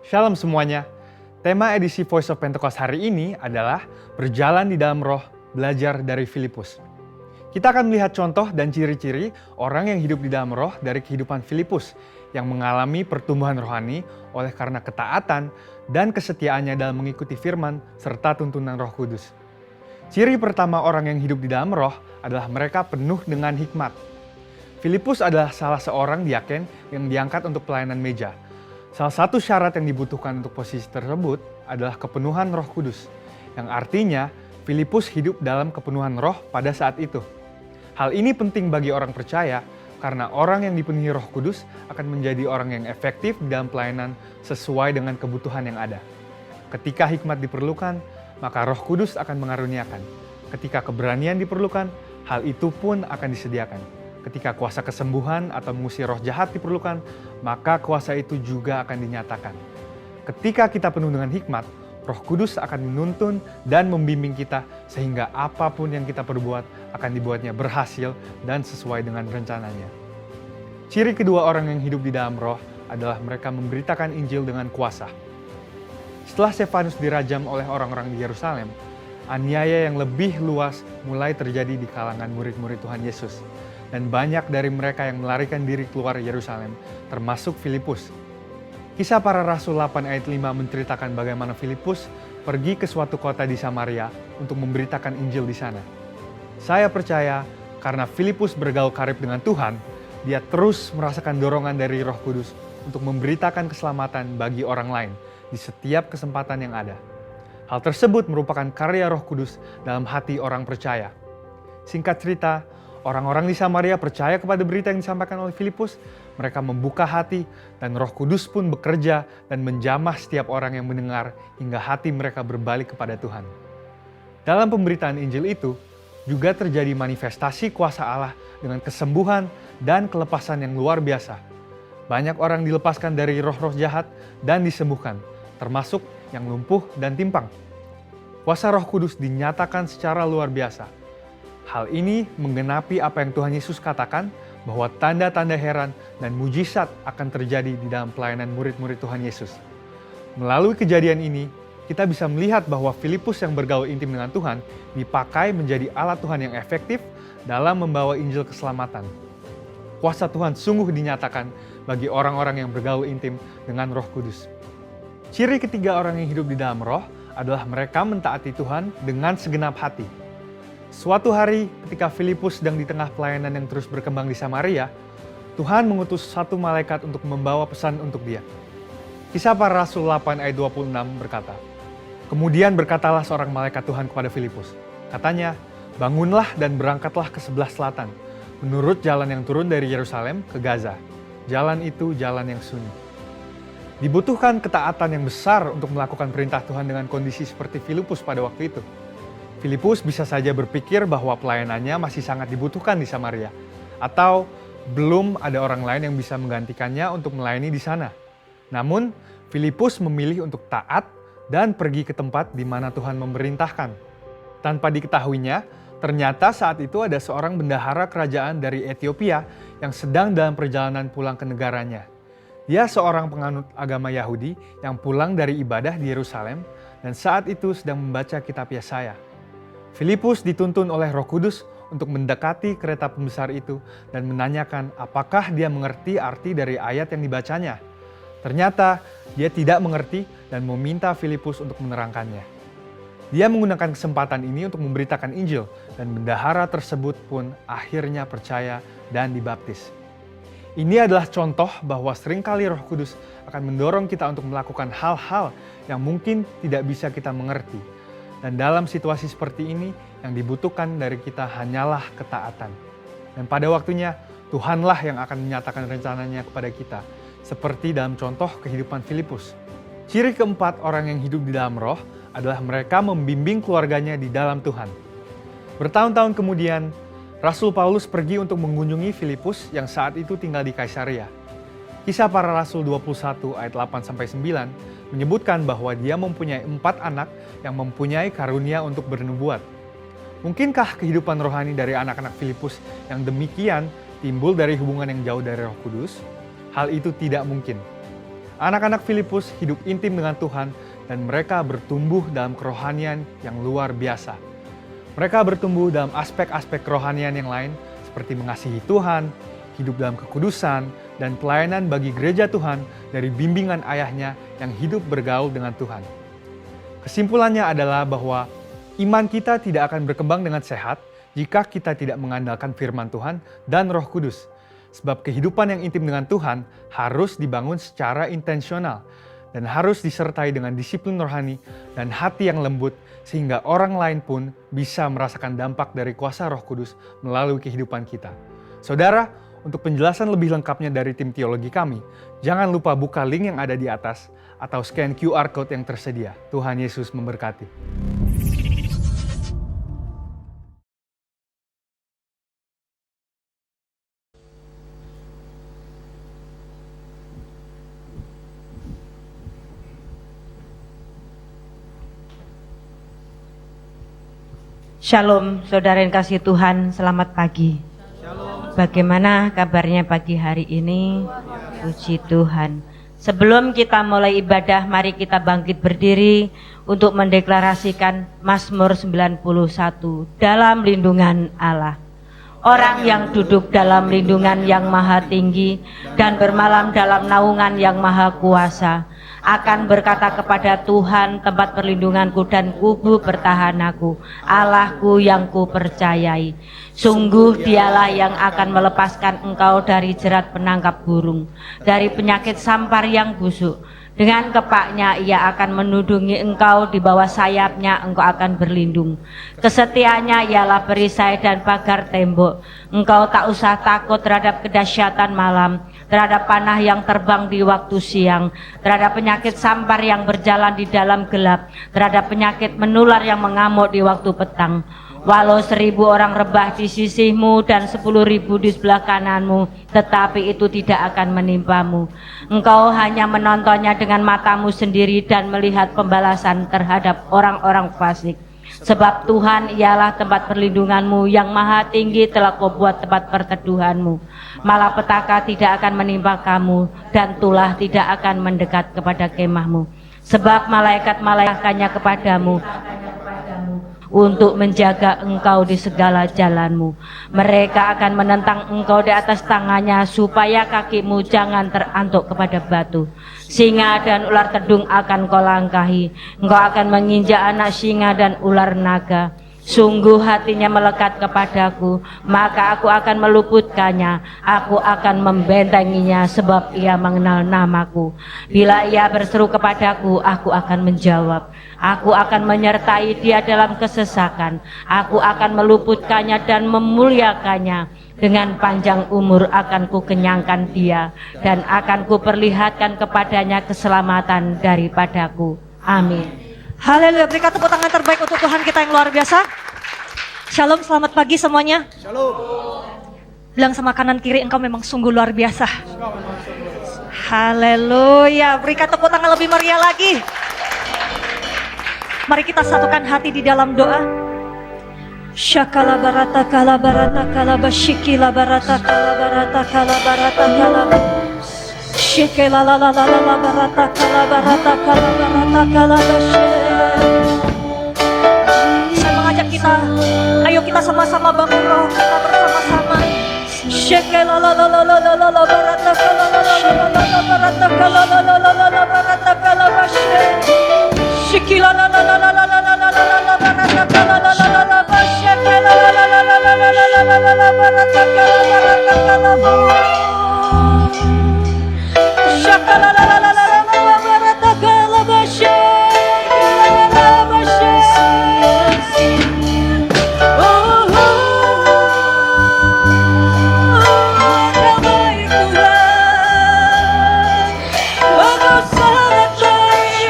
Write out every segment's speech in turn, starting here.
Shalom semuanya. Tema edisi Voice of Pentecost hari ini adalah berjalan di dalam roh, belajar dari Filipus. Kita akan melihat contoh dan ciri-ciri orang yang hidup di dalam roh dari kehidupan Filipus yang mengalami pertumbuhan rohani oleh karena ketaatan dan kesetiaannya dalam mengikuti firman serta tuntunan Roh Kudus. Ciri pertama orang yang hidup di dalam roh adalah mereka penuh dengan hikmat. Filipus adalah salah seorang diaken yang diangkat untuk pelayanan meja. Salah satu syarat yang dibutuhkan untuk posisi tersebut adalah kepenuhan Roh Kudus, yang artinya Filipus hidup dalam kepenuhan roh pada saat itu. Hal ini penting bagi orang percaya karena orang yang dipenuhi Roh Kudus akan menjadi orang yang efektif dalam pelayanan sesuai dengan kebutuhan yang ada. Ketika hikmat diperlukan, maka Roh Kudus akan mengaruniakan. Ketika keberanian diperlukan, hal itu pun akan disediakan. Ketika kuasa kesembuhan atau mengusir roh jahat diperlukan, maka kuasa itu juga akan dinyatakan. Ketika kita penuh dengan hikmat, Roh Kudus akan menuntun dan membimbing kita sehingga apapun yang kita perbuat akan dibuatnya berhasil dan sesuai dengan rencananya. Ciri kedua orang yang hidup di dalam roh adalah mereka memberitakan Injil dengan kuasa. Setelah Stefanus dirajam oleh orang-orang di Yerusalem, aniaya yang lebih luas mulai terjadi di kalangan murid-murid Tuhan Yesus. Dan banyak dari mereka yang melarikan diri keluar Yerusalem, termasuk Filipus. Kisah Para Rasul 8 ayat 5 menceritakan bagaimana Filipus pergi ke suatu kota di Samaria untuk memberitakan Injil di sana. Saya percaya karena Filipus bergaul karib dengan Tuhan, dia terus merasakan dorongan dari Roh Kudus untuk memberitakan keselamatan bagi orang lain di setiap kesempatan yang ada. Hal tersebut merupakan karya Roh Kudus dalam hati orang percaya. Singkat cerita, orang-orang di Samaria percaya kepada berita yang disampaikan oleh Filipus. Mereka membuka hati dan Roh Kudus pun bekerja dan menjamah setiap orang yang mendengar hingga hati mereka berbalik kepada Tuhan. Dalam pemberitaan Injil itu juga terjadi manifestasi kuasa Allah dengan kesembuhan dan kelepasan yang luar biasa. Banyak orang dilepaskan dari roh-roh jahat dan disembuhkan, termasuk yang lumpuh dan timpang. Kuasa Roh Kudus dinyatakan secara luar biasa. Hal ini menggenapi apa yang Tuhan Yesus katakan bahwa tanda-tanda heran dan mujizat akan terjadi di dalam pelayanan murid-murid Tuhan Yesus. Melalui kejadian ini, kita bisa melihat bahwa Filipus yang bergaul intim dengan Tuhan dipakai menjadi alat Tuhan yang efektif dalam membawa Injil keselamatan. Kuasa Tuhan sungguh dinyatakan bagi orang-orang yang bergaul intim dengan Roh Kudus. Ciri ketiga orang yang hidup di dalam roh adalah mereka mentaati Tuhan dengan segenap hati. Suatu hari ketika Filipus sedang di tengah pelayanan yang terus berkembang di Samaria, Tuhan mengutus satu malaikat untuk membawa pesan untuk dia. Kisah Para Rasul 8 ayat 26 berkata, "Kemudian berkatalah seorang malaikat Tuhan kepada Filipus. Katanya, bangunlah dan berangkatlah ke sebelah selatan, menurut jalan yang turun dari Yerusalem ke Gaza. Jalan itu jalan yang sunyi." Dibutuhkan ketaatan yang besar untuk melakukan perintah Tuhan dengan kondisi seperti Filipus pada waktu itu. Filipus bisa saja berpikir bahwa pelayanannya masih sangat dibutuhkan di Samaria, atau belum ada orang lain yang bisa menggantikannya untuk melayani di sana. Namun, Filipus memilih untuk taat dan pergi ke tempat di mana Tuhan memerintahkan. Tanpa diketahuinya, ternyata saat itu ada seorang bendahara kerajaan dari Ethiopia yang sedang dalam perjalanan pulang ke negaranya. Dia seorang penganut agama Yahudi yang pulang dari ibadah di Yerusalem dan saat itu sedang membaca kitab Yesaya. Filipus dituntun oleh Roh Kudus untuk mendekati kereta pembesar itu dan menanyakan apakah dia mengerti arti dari ayat yang dibacanya. Ternyata dia tidak mengerti dan meminta Filipus untuk menerangkannya. Dia menggunakan kesempatan ini untuk memberitakan Injil dan bendahara tersebut pun akhirnya percaya dan dibaptis. Ini adalah contoh bahwa seringkali Roh Kudus akan mendorong kita untuk melakukan hal-hal yang mungkin tidak bisa kita mengerti. Dan dalam situasi seperti ini, yang dibutuhkan dari kita hanyalah ketaatan. Dan pada waktunya, Tuhanlah yang akan menyatakan rencananya kepada kita, seperti dalam contoh kehidupan Filipus. Ciri keempat orang yang hidup di dalam roh adalah mereka membimbing keluarganya di dalam Tuhan. Bertahun-tahun kemudian, Rasul Paulus pergi untuk mengunjungi Filipus yang saat itu tinggal di Kaisaria. Kisah Para Rasul 21 ayat 8-9 menyebutkan bahwa dia mempunyai 4 anak yang mempunyai karunia untuk bernubuat. Mungkinkah kehidupan rohani dari anak-anak Filipus yang demikian timbul dari hubungan yang jauh dari Roh Kudus? Hal itu tidak mungkin. Anak-anak Filipus hidup intim dengan Tuhan dan mereka bertumbuh dalam kerohanian yang luar biasa. Mereka bertumbuh dalam aspek-aspek kerohanian yang lain seperti mengasihi Tuhan, hidup dalam kekudusan, dan pelayanan bagi gereja Tuhan dari bimbingan ayahnya yang hidup bergaul dengan Tuhan. Kesimpulannya adalah bahwa iman kita tidak akan berkembang dengan sehat jika kita tidak mengandalkan firman Tuhan dan Roh Kudus. Sebab kehidupan yang intim dengan Tuhan harus dibangun secara intensional dan harus disertai dengan disiplin rohani dan hati yang lembut sehingga orang lain pun bisa merasakan dampak dari kuasa Roh Kudus melalui kehidupan kita. Saudara, untuk penjelasan lebih lengkapnya dari tim teologi kami, jangan lupa buka link yang ada di atas atau scan QR Code yang tersedia. Tuhan Yesus memberkati. Shalom, saudara yang kasih Tuhan, selamat pagi. Shalom. Bagaimana kabarnya pagi hari ini? Puji Tuhan. Sebelum kita mulai ibadah, mari kita bangkit berdiri untuk mendeklarasikan Mazmur 91, dalam lindungan Allah. Orang yang duduk dalam lindungan yang maha tinggi dan bermalam dalam naungan yang maha kuasa akan berkata kepada Tuhan, tempat perlindunganku dan kubu pertahananku, Allahku yang kupercayai. Sungguh dialah yang akan melepaskan engkau dari jerat penangkap burung, dari penyakit sampar yang busuk. Dengan kepaknya ia akan menudungi engkau, di bawah sayapnya engkau akan berlindung. Kesetiaannya ialah perisai dan pagar tembok. Engkau tak usah takut terhadap kedahsyatan malam, terhadap panah yang terbang di waktu siang, terhadap penyakit sampar yang berjalan di dalam gelap, terhadap penyakit menular yang mengamuk di waktu petang. Walau 1000 orang rebah di sisimu dan 10.000 di sebelah kananmu, tetapi itu tidak akan menimpamu. Engkau hanya menontonnya dengan matamu sendiri dan melihat pembalasan terhadap orang-orang fasik. Sebab Tuhan ialah tempat perlindunganmu, yang maha tinggi telah kau buat tempat perteduhanmu. Malapetaka tidak akan menimpa kamu, dan tulah tidak akan mendekat kepada kemahmu. Sebab malaikat-malaikatnya kepadamu untuk menjaga engkau di segala jalanmu. Mereka akan menentang engkau di atas tangannya, supaya kakimu jangan terantuk kepada batu. Singa dan ular tedung akan kau langkahi. Engkau akan menginjak anak singa dan ular naga. Sungguh hatinya melekat kepadaku, maka aku akan meluputkannya. Aku akan membentenginya, sebab ia mengenal namaku. Bila ia berseru kepadaku, aku akan menjawab. Aku akan menyertai dia dalam kesesakan. Aku akan meluputkannya dan memuliakannya. Dengan panjang umur akan kukenyangkan dia, dan akan kuperlihatkan kepadanya keselamatan daripadaku. Amin. Haleluya, berikan tepuk tangan terbaik untuk Tuhan kita yang luar biasa. Shalom, selamat pagi semuanya. Shalom. Bilang sama kanan kiri, engkau memang sungguh luar biasa. Haleluya, berikan tepuk tangan lebih meriah lagi. Mari kita satukan hati di dalam doa. Syakala barata kala barata kala basyiki la barata kala barata kala barata kala Shekela la la la la la barata kala barata kala barata kala basyiki. Saya mengajak kita, ayo kita sama-sama bangun roh kita bersama-sama. Shekela la la la la la la la barata kala la la la la la barata kala la la la la la barata kala basyiki. Shekela la la la la la la la la la la barata kala la la la la basyiki la la la la la la la la la la la barata kala barata kala basyiki. Shakala la la la la la la barata kala basyiki la la la basyiki. Oh, damai Tuhan, Engkau sangat baik,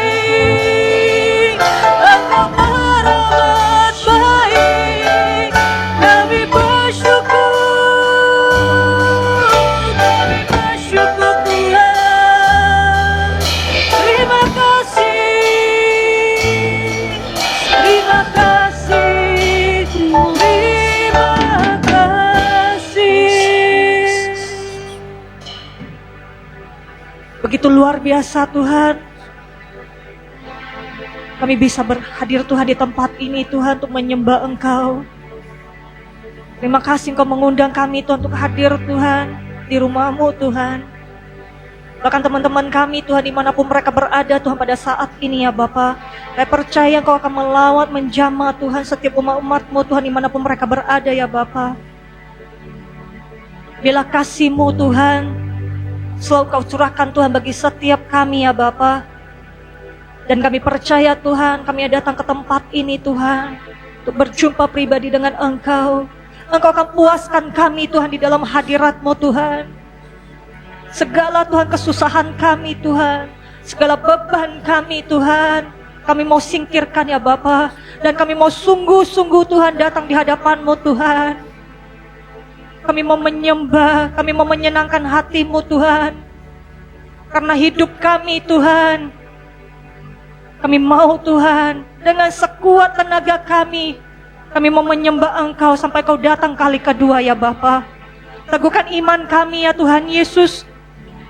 Engkau amat baik. Kami bersyukur Tuhan. Terima kasih, terima kasih, terima kasih. begitu luar biasa Tuhan. Kami bisa berhadir Tuhan di tempat ini Tuhan untuk menyembah Engkau. Terima kasih Engkau mengundang kami Tuhan untuk hadir Tuhan di rumah-Mu Tuhan. Bahkan teman-teman kami Tuhan dimanapun mereka berada Tuhan pada saat ini ya Bapa. Saya percaya Engkau akan melawat menjamah Tuhan setiap umat-Mu Tuhan dimanapun mereka berada ya Bapa. Bila kasih-Mu Tuhan selalu Kau curahkan Tuhan bagi setiap kami ya Bapa. Dan kami percaya Tuhan, kami datang ke tempat ini Tuhan untuk berjumpa pribadi dengan Engkau. Engkau akan puaskan kami Tuhan di dalam hadirat-Mu Tuhan. Segala Tuhan kesusahan kami Tuhan, segala beban kami Tuhan, kami mau singkirkan ya Bapa. Dan kami mau sungguh-sungguh Tuhan datang di hadapan-Mu Tuhan. Kami mau menyembah, kami mau menyenangkan hati-Mu Tuhan. Karena hidup kami Tuhan, kami mau Tuhan dengan sekuat tenaga kami mau menyembah Engkau sampai Kau datang kali kedua ya Bapa. Teguhkan iman kami ya Tuhan Yesus,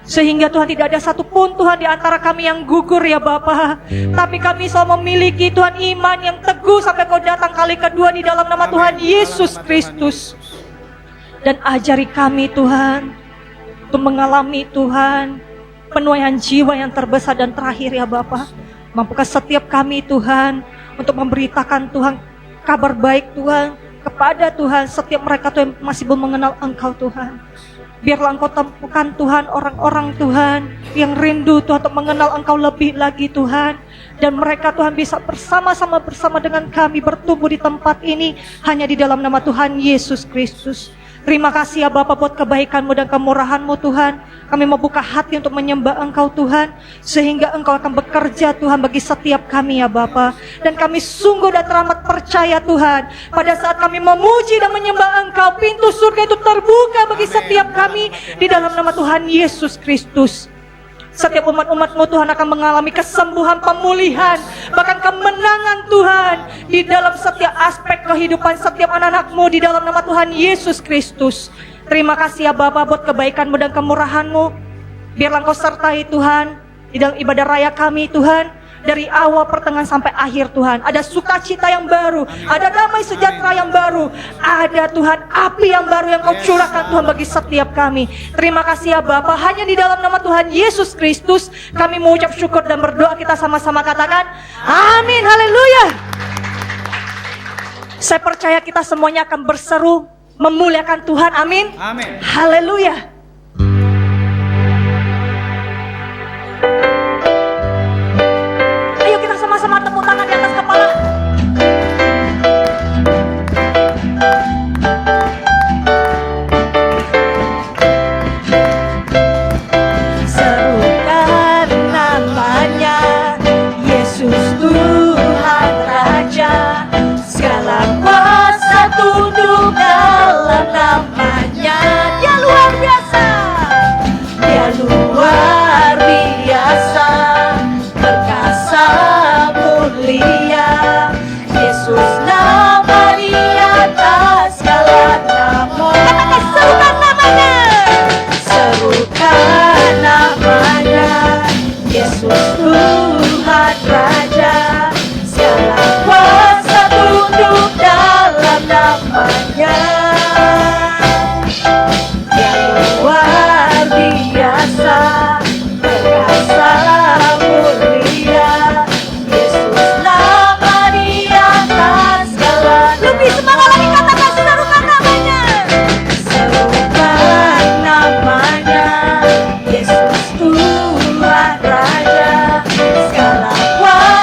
sehingga Tuhan tidak ada satupun Tuhan di antara kami yang gugur ya Bapa. Tapi kami selalu memiliki Tuhan iman yang teguh sampai Kau datang kali kedua di dalam nama Tuhan Yesus Kristus. Dan ajari kami Tuhan untuk mengalami Tuhan penuaian jiwa yang terbesar dan terakhir ya Bapa. Mampukah setiap kami Tuhan untuk memberitakan Tuhan kabar baik Tuhan kepada Tuhan setiap mereka Tuhan masih belum mengenal Engkau Tuhan. Biarlah Engkau temukan Tuhan orang-orang Tuhan yang rindu Tuhan untuk mengenal Engkau lebih lagi Tuhan. Dan mereka Tuhan bisa bersama-sama bersama dengan kami bertumbuh di tempat ini hanya di dalam nama Tuhan Yesus Kristus. Terima kasih ya Bapa buat kebaikan-Mu dan kemurahan-Mu Tuhan. Kami mau buka hati untuk menyembah Engkau Tuhan, sehingga Engkau akan bekerja Tuhan bagi setiap kami ya Bapa. Dan kami sungguh dan teramat percaya Tuhan, pada saat kami memuji dan menyembah Engkau, pintu surga itu terbuka bagi setiap kami di dalam nama Tuhan Yesus Kristus. Setiap umat-umat-Mu Tuhan akan mengalami kesembuhan, pemulihan, bahkan kemenangan Tuhan di dalam setiap aspek kehidupan setiap anak-anak-Mu di dalam nama Tuhan Yesus Kristus. Terima kasih ya Bapa buat kebaikan-Mu dan kemurahan-Mu. Biarlah Engkau sertai Tuhan di dalam ibadah raya kami Tuhan. Dari awal pertengahan sampai akhir Tuhan, ada sukacita yang baru, ada damai sejahtera yang baru, ada Tuhan api yang baru yang Kau curahkan Tuhan bagi setiap kami. Terima kasih ya Bapa, hanya di dalam nama Tuhan Yesus Kristus kami mengucap syukur dan berdoa. Kita sama-sama katakan amin, haleluya. Saya percaya kita semuanya akan berseru memuliakan Tuhan, amin, Amin. haleluya. Sama-sama tepuk tangan di atas kepala. Serukan namanya, Yesus Tuhan Raja. Segala kuasa tunduk dalam namanya. Dia luar biasa. Dia luar biasa. Perkasa mulia, Yesus nama di atas segala nama. Katakan serukan namanya, serukan namanya, Yesus Tuhan Raja. Segala kuasa tunduk dalam namanya. Dia luar biasa, perkasa mulia, Yesus nama di atas segala. Lebih semangat lagi, katakan serukan namanya, serukan namanya, Yesus Tuhan Raja. Segala kuasa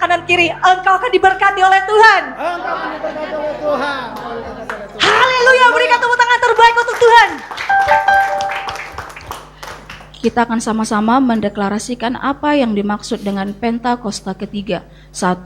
kanan kiri, engkau akan diberkati oleh Tuhan. Haleluya, berikan tepuk tangan terbaik untuk Tuhan. Kita akan sama-sama mendeklarasikan apa yang dimaksud dengan Pentakosta ketiga. 1.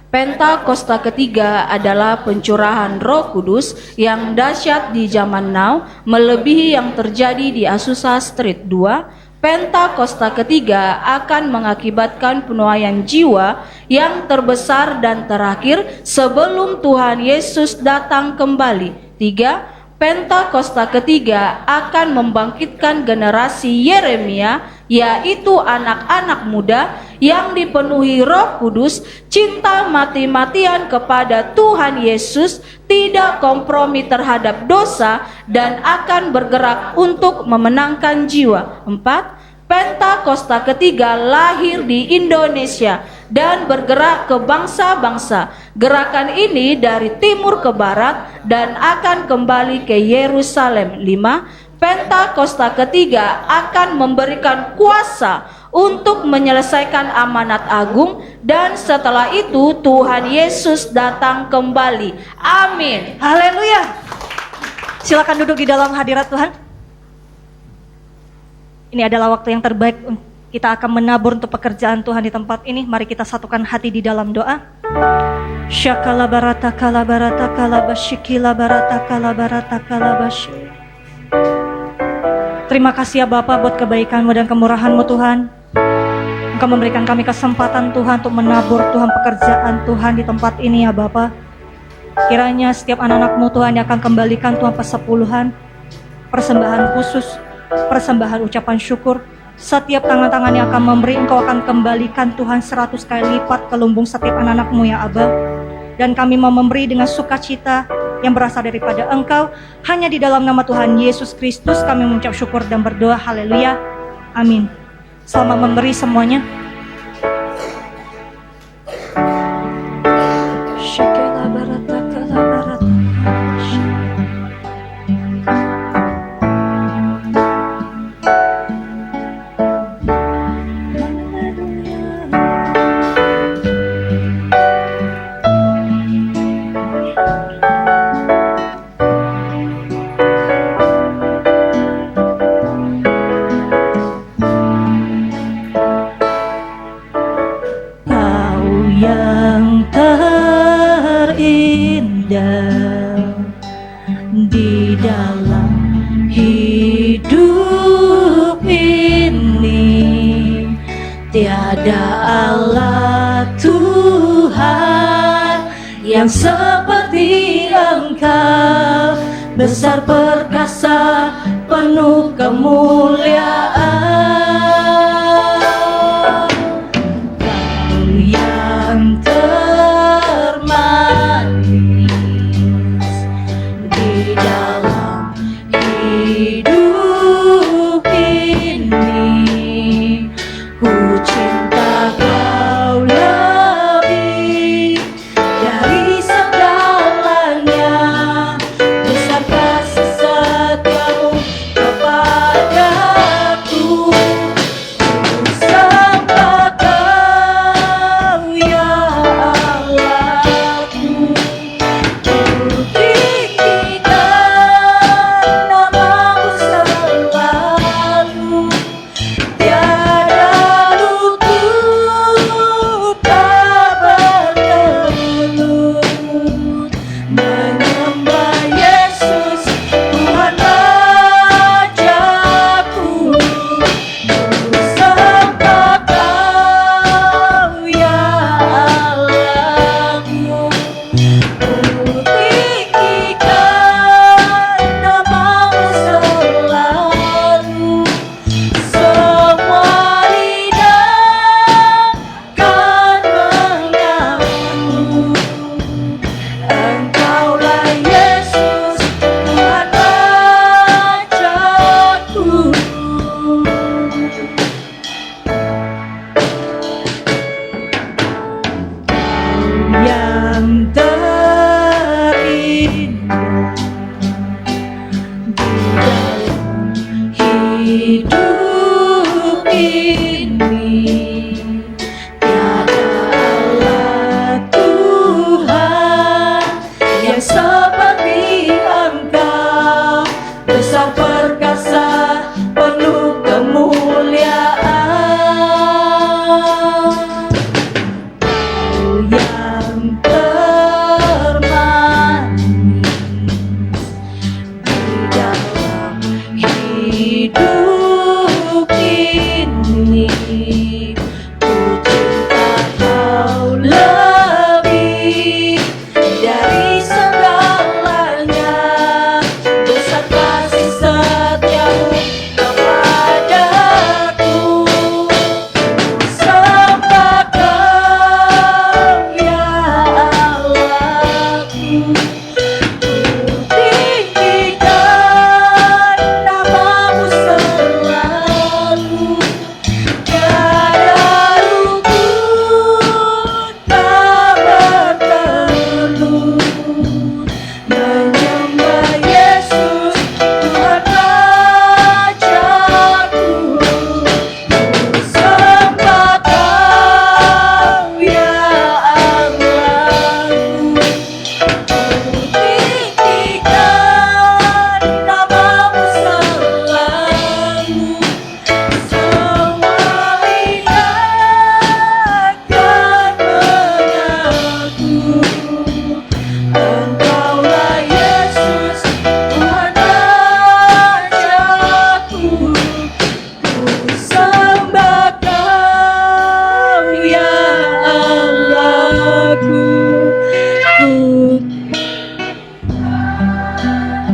Pentakosta ketiga adalah pencurahan Roh Kudus yang dahsyat di zaman now, melebihi yang terjadi di Azusa Street. 2. Pentakosta ketiga akan mengakibatkan penuaian jiwa yang terbesar dan terakhir sebelum Tuhan Yesus datang kembali. 3. Pentakosta ketiga akan membangkitkan generasi Yeremia, yaitu anak-anak muda yang dipenuhi Roh Kudus, cinta mati-matian kepada Tuhan Yesus, tidak kompromi terhadap dosa, dan akan bergerak untuk memenangkan jiwa. 4. Pentakosta ketiga lahir di Indonesia dan bergerak ke bangsa-bangsa. Gerakan ini dari timur ke barat dan akan kembali ke Yerusalem. 5. Pentakosta ketiga akan memberikan kuasa untuk menyelesaikan amanat agung, dan setelah itu Tuhan Yesus datang kembali. Amin. Haleluya. Silakan duduk di dalam hadirat Tuhan. Ini adalah waktu yang terbaik kita akan menabur untuk pekerjaan Tuhan di tempat ini. Mari kita satukan hati di dalam doa. Syakala barata kala barata kala basyikila barata kala barata kala basy. Terima kasih ya Bapa buat kebaikan-Mu dan kemurahan-Mu Tuhan. Engkau memberikan kami kesempatan Tuhan untuk menabur Tuhan pekerjaan Tuhan di tempat ini ya Bapa. Kiranya setiap anak-anak-Mu Tuhan yang akan kembalikan Tuhan persepuluhan, persembahan khusus, persembahan ucapan syukur. Setiap tangan-tangan yang akan memberi, Engkau akan kembalikan Tuhan 100 kali lipat ke lumbung setiap anak-anak-Mu ya Aba. Dan kami mau memberi dengan sukacita yang berasal daripada Engkau. Hanya di dalam nama Tuhan Yesus Kristus kami mengucap syukur dan berdoa. Haleluya. Amin. Selamat memberi semuanya. Shekela barata kala barata. Yang terindah di dalam hidup ini, tiada Allah Tuhan yang seperti Engkau, besar perkasa penuh kemuliaan. Yang termanis di dalam hidup ini, ku cinta Kau lebih dari segalanya, besar kasih setiamu kepadaku.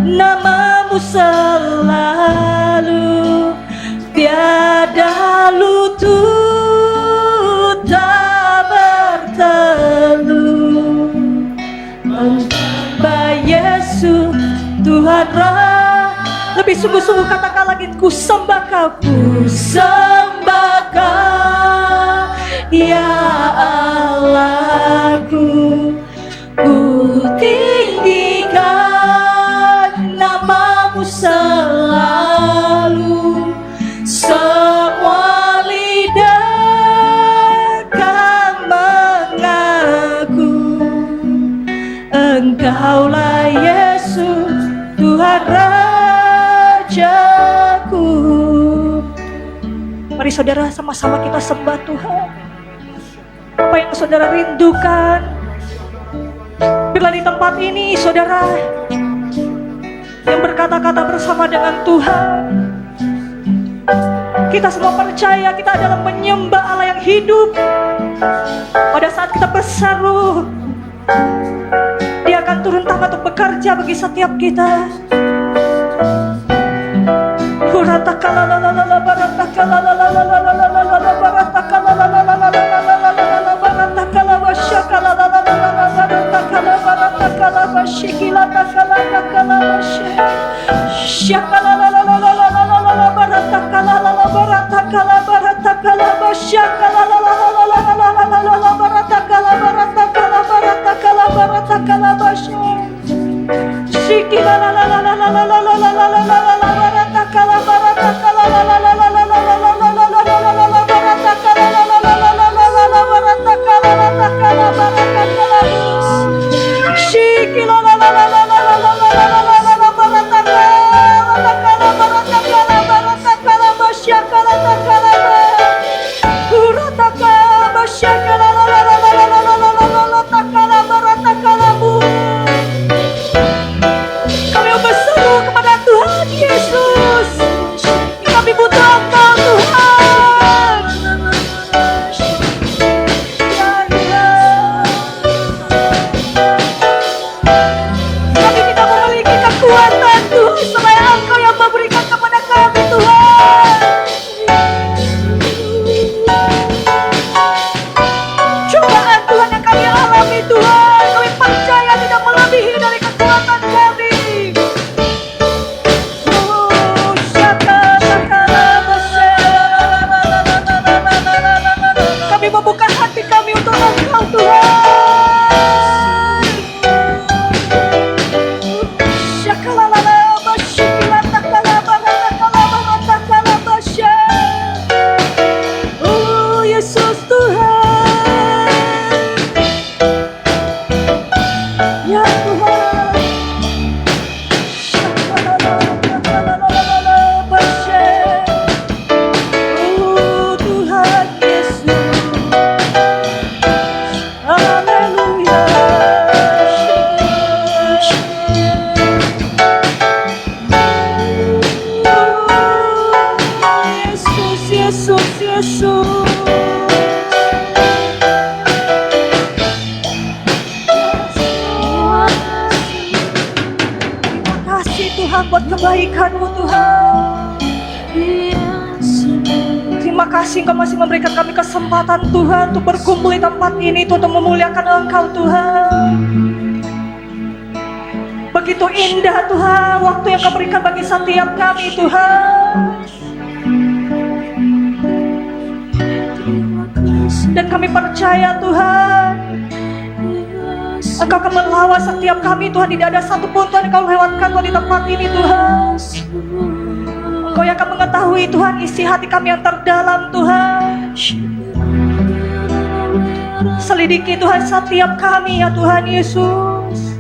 Namamu selalu tiada lutut tak berteluh. Hamba Yesus Tuhan lebih sungguh-sungguh katakan lagi, ku sembah Kau, ku sembah Kau ya Allahku, ku tinggikan namamu selalu, semua lidah kan mengaku Engkaulah Yesus Tuhan Rajaku. Mari saudara sama-sama kita sembah Tuhan. Apa yang saudara rindukan, bila di tempat ini saudara yang berkata-kata bersama dengan Tuhan, kita semua percaya kita adalah menyembah Allah yang hidup. Pada saat kita berseru, Dia akan turun tangan untuk bekerja bagi setiap kita. Buat kebaikan-Mu Tuhan. Terima kasih Engkau masih memberikan kami kesempatan Tuhan untuk berkumpul di tempat ini untuk memuliakan Engkau Tuhan. Begitu indah Tuhan waktu yang Kau berikan bagi setiap kami Tuhan. Dan kami percaya Tuhan, Engkau akan melawan setiap kami Tuhan. Tidak ada satupun Tuhan yang Kau lewatkan Tuhan di tempat ini Tuhan. Engkau yang akan mengetahui Tuhan isi hati kami yang terdalam Tuhan. Selidiki Tuhan setiap kami ya Tuhan Yesus.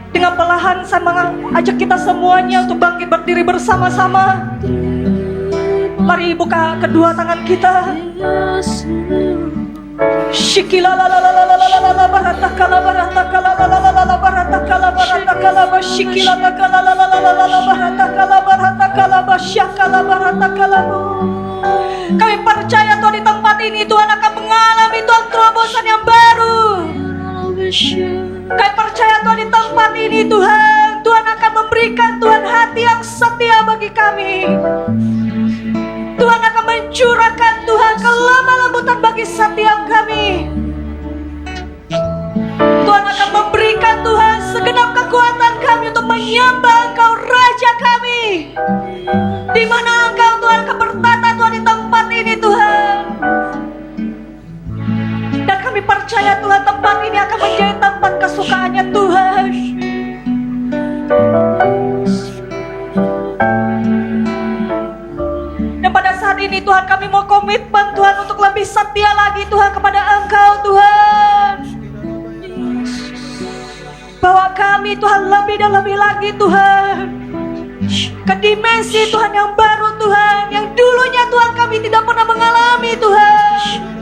Dengan perlahan saya mengajak kita semuanya untuk bangkit berdiri bersama-sama. Mari buka kedua tangan kita. Kami percaya Tuhan di tempat ini Tuhan akan mengalami Tuhan terobosan yang baru. Kami percaya Tuhan di tempat ini Tuhan, Tuhan akan memberikan Tuhan hati yang setia bagi kami. Tuhan akan mencurahkan Tuhan kelemah lembutan bagi setiap kami. Tuhan akan memberikan Tuhan segenap kekuatan kami untuk menyembah Engkau Raja kami. Di mana Engkau Tuhan akan bertata Tuhan di tempat ini Tuhan. Dan kami percaya Tuhan tempat ini akan menjadi tempat kesukaannya Tuhan. Dan pada saat ini Tuhan kami mau komitmen Tuhan untuk lebih setia lagi Tuhan kepada Engkau Tuhan. Bawa kami Tuhan lebih dan lebih lagi Tuhan ke dimensi Tuhan yang baru Tuhan, yang dulunya Tuhan kami tidak pernah mengalami Tuhan.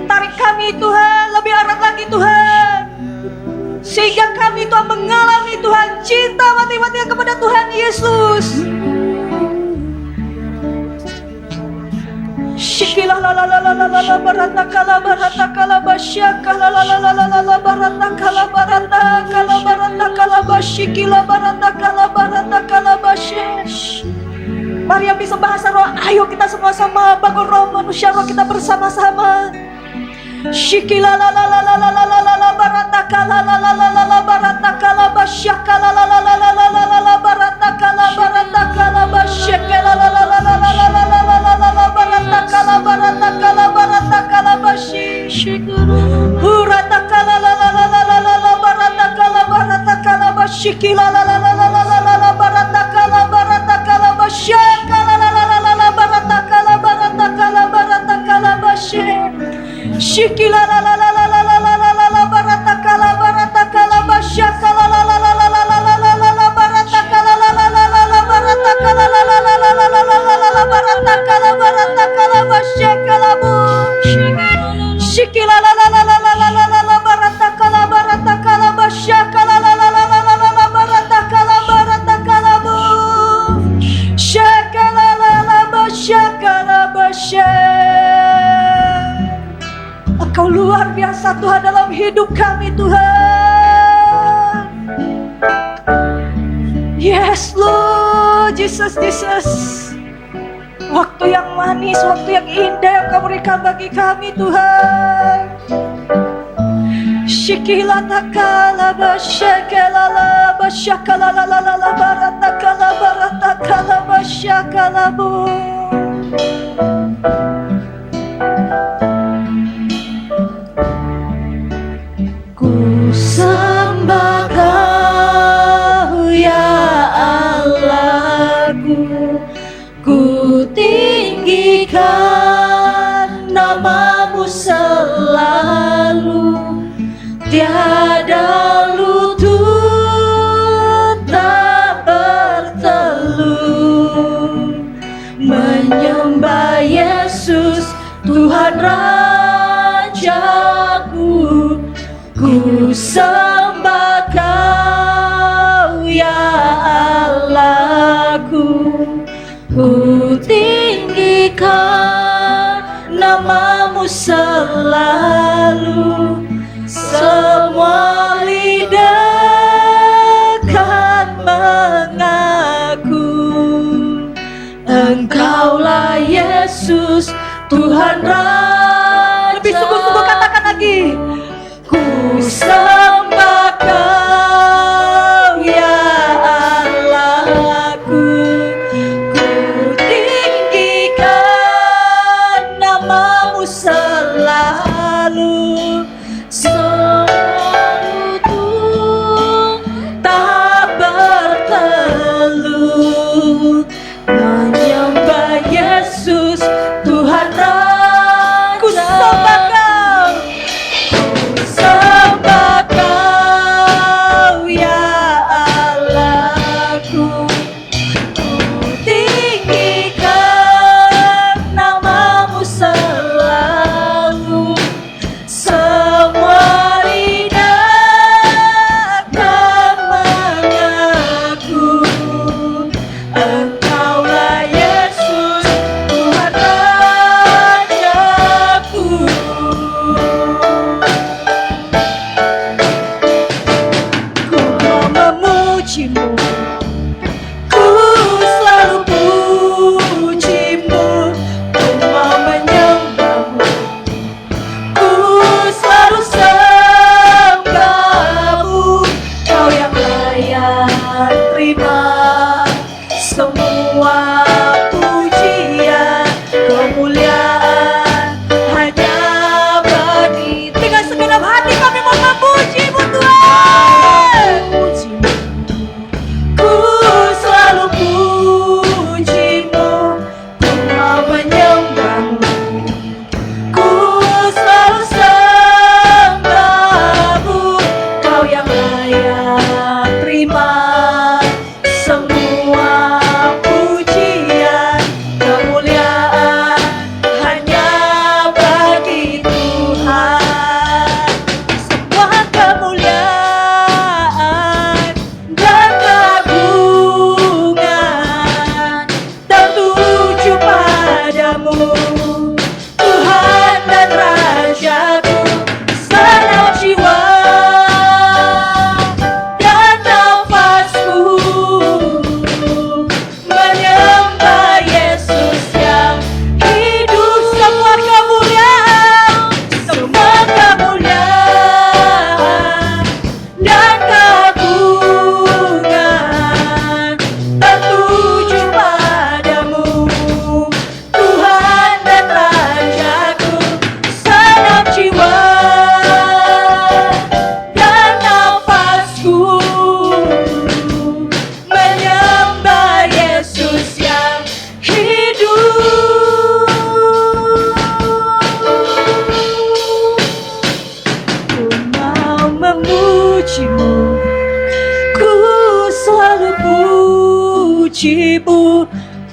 Tarik kami Tuhan lebih erat lagi Tuhan, sehingga kami Tuhan mengalami Tuhan cinta mati-matian kepada Tuhan Yesus. Shikilah la la la la la la la barata kala basyaka la la la la la la la barata kala basyikila barata kala basyesh. Mari yang bisa bahasa roh, ayo kita sama-sama bangun roh manusia roh kita bersama-sama. Shikila la la la la la la la la barata kala la la la la la barata kala basyaka la la la la la la la la barata kala basyaka la la la la la la la la la barata kala basyish. Hurata kala la la la la la la la barata kala basyikila la la la la la la la la barata kala basyaka la la la la la la barata kala basyish. Shikila la la la la la la la la la la barata kala basyaka la la la la la la la la la la la barata kala la la la la la barata kala la la la la la la la la la barata kala basyaka la bu. Shikila la la la la la la la la la barata kala basyaka la la la la la la la la barata kala bu. Shakala la la basyaka la Engkau luar biasa Tuhan dalam hidup kami Tuhan. Yes Lord, Jesus. Waktu yang manis, waktu yang indah yang Kau berikan bagi kami Tuhan. Shikila takala basyakala la basyakala la la la la barata kala basyakala bu. Sembah Kau ya Allahku, ku tinggikan nama-Mu selalu, tiada lutut tak bertelut, menyembah Yesus Tuhan Rajaku. Ku sembah Kau ya Allahku, ku tinggikan nama-Mu selalu, semua lidah kan mengaku Engkaulah Yesus Tuhan Raja. Lebih sungguh-sungguh katakan lagi. Ku sembah Kau ya Allahku, ku tinggikan nama-Mu selalu, selalu tak bertelut, menyembah Yesus Tuhan Raja. Ku sembah Kau, ku sembah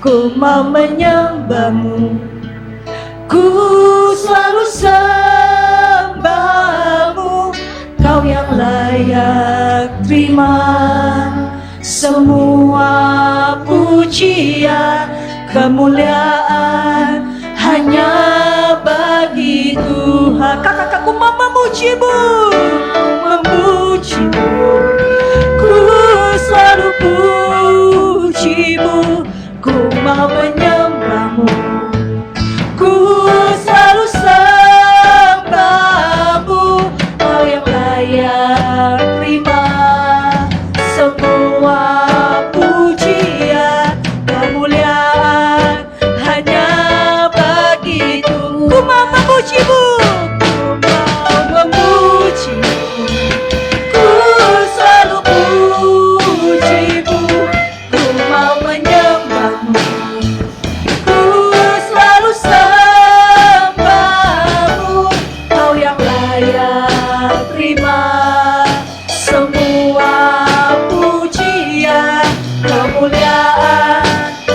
ku mau menyembahmu, ku selalu sembahmu. Kau yang layak terima semua pujian, kemuliaan hanya bagi Tuhan. Katakan, ku mau memujimu, memujimu, ku selalu pujimu, ku mau menyembahmu, ku selalu sembahmu. Kau yang layak terima semua pujian, kemuliaan hanya bagi Tuhan. Ku mau memujimu, ku mau memujimu, ku selalu pujimu, ku mau menyembahmu, ku selalu sembahmu. Kau yang layak terima semua pujian, kemuliaan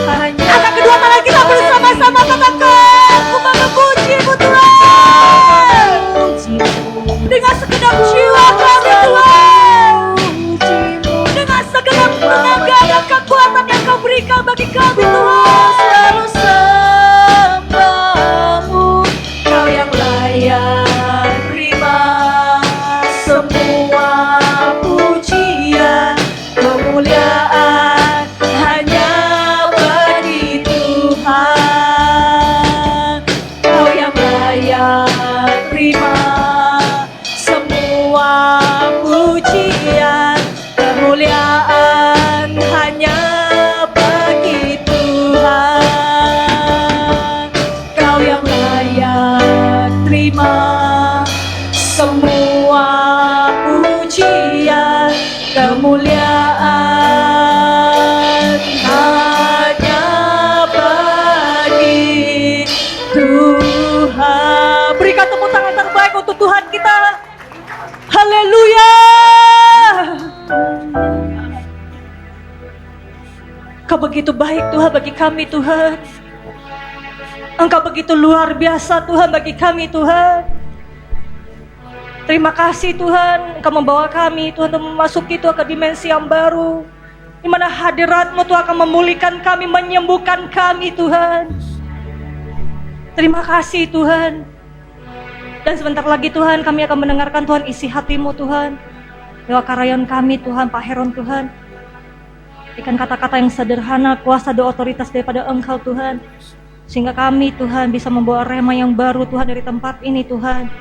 hanya. Angkat kedua tangan kita bersama-sama, katakan, ku mau memujimu Tuhan, dengan segenap jiwa kami Tuhan, dengan segenap tenaga dan kekuatan yang kau berikan bagi kami Tuhan. Selalu sembahmu, kau yang layak terima semua pujian, kemuliaan hanya bagi Tuhan. Kau yang layak terima semua pujian, kemuliaan hanya bagi Tuhan. Kau yang layak terima semua pujian, kemuliaan hanya bagi Tuhan. Berikan tepuk tangan terbaik untuk Tuhan kita. Haleluya. Kau begitu baik Tuhan bagi kami Tuhan. Engkau begitu luar biasa Tuhan bagi kami Tuhan. Terima kasih Tuhan, Engkau membawa kami Tuhan untuk memasuki Tuhan ke dimensi yang baru, di mana hadirat-Mu Tuhan akan memulihkan kami, menyembuhkan kami Tuhan. Terima kasih Tuhan. Dan sebentar lagi Tuhan kami akan mendengarkan Tuhan isi hati-Mu Tuhan, lewat karyawan kami Tuhan, Pak Heron Tuhan. Berikan kata-kata yang sederhana, kuasa dan otoritas daripada Engkau Tuhan, sehingga kami Tuhan bisa membawa rema yang baru Tuhan dari tempat ini Tuhan.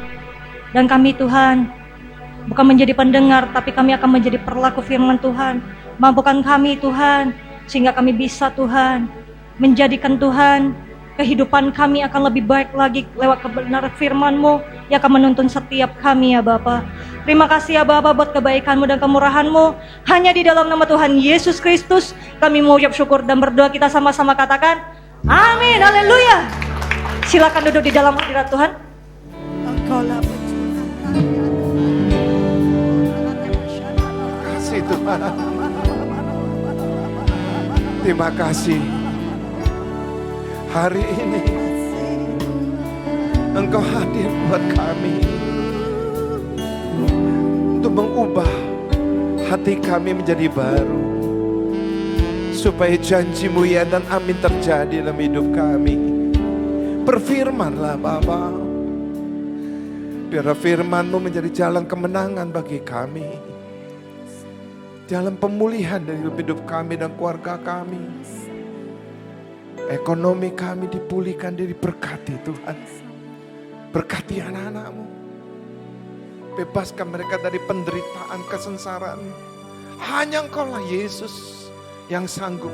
Dan kami Tuhan bukan menjadi pendengar, tapi kami akan menjadi pelaku firman Tuhan. Mampukan kami Tuhan, sehingga kami bisa Tuhan menjadikan Tuhan kehidupan kami akan lebih baik lagi lewat kebenaran firman-Mu yang akan menuntun setiap kami ya Bapa. Terima kasih ya Bapa buat kebaikan-Mu dan kemurahan-Mu. Hanya di dalam nama Tuhan Yesus Kristus kami mengucap syukur dan berdoa. Kita sama-sama katakan amin, haleluya. Silakan duduk di dalam hadirat Tuhan. Kasih Tuhan. Terima kasih. Hari ini Engkau hadir buat kami untuk mengubah hati kami menjadi baru, supaya janji-Mu ya dan amin terjadi dalam hidup kami. Berfirmanlah Bapa, biar firman-Mu menjadi jalan kemenangan bagi kami, jalan pemulihan dari hidup kami dan keluarga kami. Ekonomi kami dipulihkan, diberkati Tuhan. Berkati anak-anak-Mu, bebaskan mereka dari penderitaan, kesengsaraan. Hanya Engkau-lah Yesus yang sanggup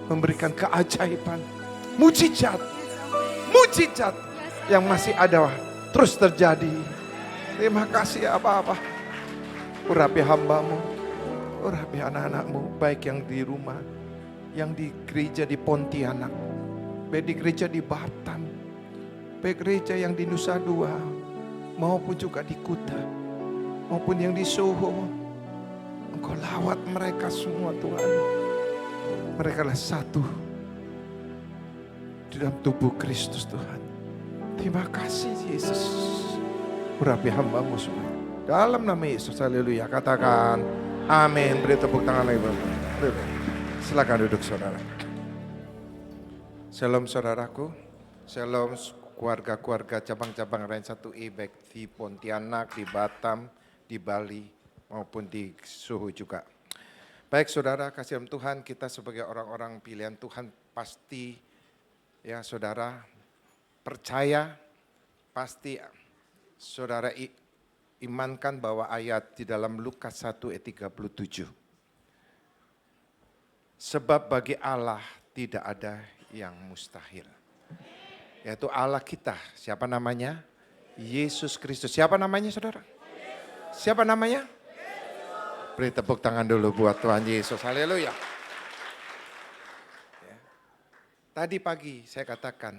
memberikan keajaiban, mujizat yang masih ada terus terjadi. Terima kasih ya Bapa. Urapi hamba-Mu, urapi anak-anak-Mu, baik yang di rumah, yang di gereja di Pontianak, baik di gereja di Batam, baik gereja yang di Nusa Dua, maupun juga di Kuta, maupun yang di Soho. Engkau lawat mereka semua Tuhan. Mereka adalah satu di dalam tubuh Kristus Tuhan. Terima kasih Yesus. Urapi hamba-Mu semua. Dalam nama Yesus, haleluya. Katakan amin. Beri tepuk tangan lagi. Silakan duduk saudara. Shalom saudaraku. Shalom keluarga-keluarga cabang-cabang Rain 1E baik di Pontianak, di Batam, di Bali maupun di Suhu juga. Baik saudara, kasih dalam Tuhan, kita sebagai orang-orang pilihan Tuhan pasti ya saudara percaya, pasti saudara imankan bahwa ayat di dalam Lukas 1 ayat 37. Sebab bagi Allah tidak ada yang mustahil. Yaitu Allah kita, siapa namanya? Yesus Kristus. Siapa namanya saudara? Siapa namanya? Beri tepuk tangan dulu buat Tuhan Yesus. Haleluya. Ya. Tadi pagi saya katakan,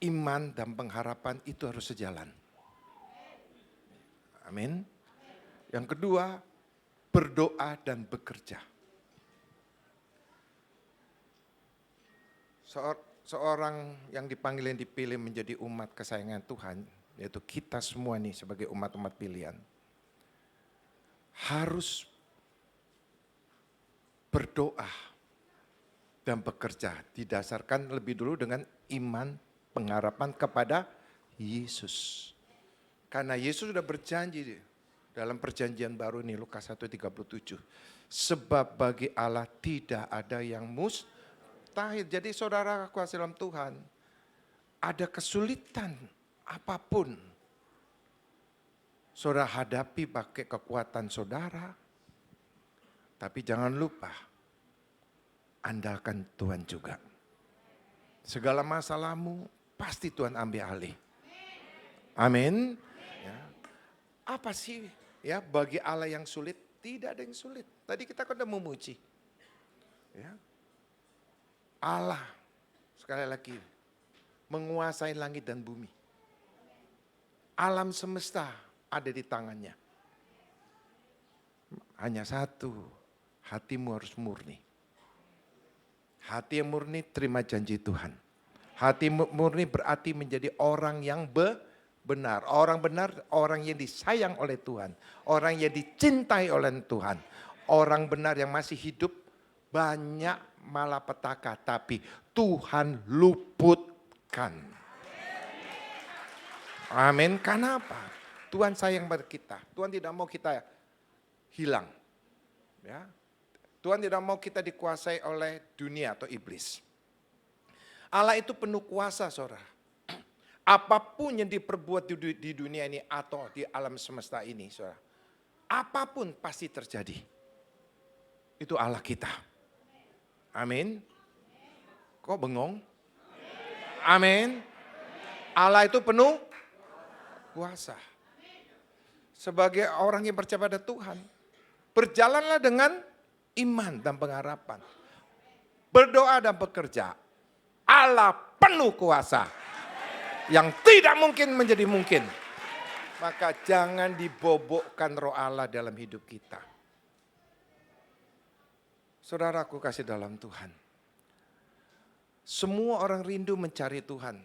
iman dan pengharapan itu harus sejalan. Amin. Yang kedua, berdoa dan bekerja. Seorang yang dipanggil dan dipilih menjadi umat kesayangan Tuhan, yaitu kita semua nih sebagai umat-umat pilihan, harus berdoa dan bekerja didasarkan lebih dulu dengan iman pengharapan kepada Yesus. Karena Yesus sudah berjanji dalam perjanjian baru ini Lukas 1:37. Sebab bagi Allah tidak ada yang mustahil. Jadi saudara kuasa dalam Tuhan, ada kesulitan apapun saudara hadapi pakai kekuatan saudara. Tapi jangan lupa, andalkan Tuhan juga. Segala masalahmu pasti Tuhan ambil alih. Amin. Ya. Apa sih ya bagi Allah yang sulit? Tidak ada yang sulit. Tadi kita kan udah memuji. Ya. Allah sekali lagi menguasai langit dan bumi. Alam semesta ada di tangannya. Hanya satu, hatimu harus murni. Hati yang murni terima janji Tuhan. Hati murni berarti menjadi orang yang benar. Orang benar, orang yang disayang oleh Tuhan. Orang yang dicintai oleh Tuhan. Orang benar yang masih hidup banyak malapetaka, tapi Tuhan luputkan. Amin. Karena apa? Tuhan sayang pada kita. Tuhan tidak mau kita hilang. Ya. Tuhan tidak mau kita dikuasai oleh dunia atau iblis. Allah itu penuh kuasa, saudara. Apapun yang diperbuat di dunia ini atau di alam semesta ini, saudara. Apapun pasti terjadi. Itu Allah kita. Amin. Kok bengong? Amin. Allah itu penuh kuasa. Sebagai orang yang percaya pada Tuhan, berjalanlah dengan iman dan pengharapan. Berdoa dan bekerja. Allah penuh kuasa. Yang tidak mungkin menjadi mungkin. Maka jangan dibobokkan roh Allah dalam hidup kita. Saudaraku kasih dalam Tuhan. Semua orang rindu mencari Tuhan.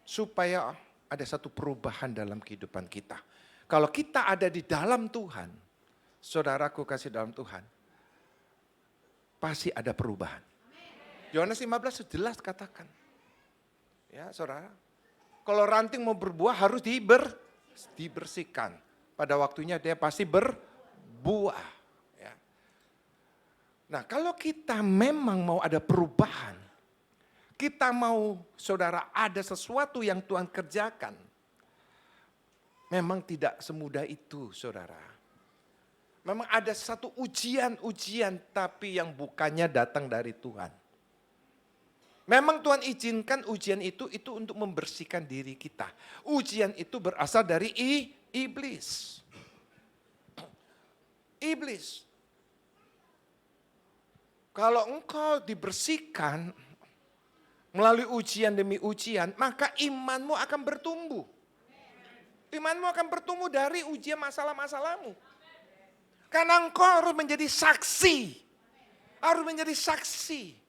Supaya ada satu perubahan dalam kehidupan kita. Kalau kita ada di dalam Tuhan, saudaraku kasih dalam Tuhan, pasti ada perubahan. Yohanes 15 jelas katakan. Ya saudara, kalau ranting mau berbuah harus dibersihkan. Pada waktunya dia pasti berbuah. Ya. Nah kalau kita memang mau ada perubahan, kita mau saudara ada sesuatu yang Tuhan kerjakan, memang tidak semudah itu saudara. Memang ada satu ujian-ujian tapi yang bukannya datang dari Tuhan. Memang Tuhan izinkan ujian itu untuk membersihkan diri kita. Ujian itu berasal dari iblis. Iblis. Kalau engkau dibersihkan melalui ujian demi ujian, maka imanmu akan bertumbuh. Imanmu akan bertumbuh dari ujian masalah-masalahmu. Karena engkau harus menjadi saksi. Harus menjadi saksi.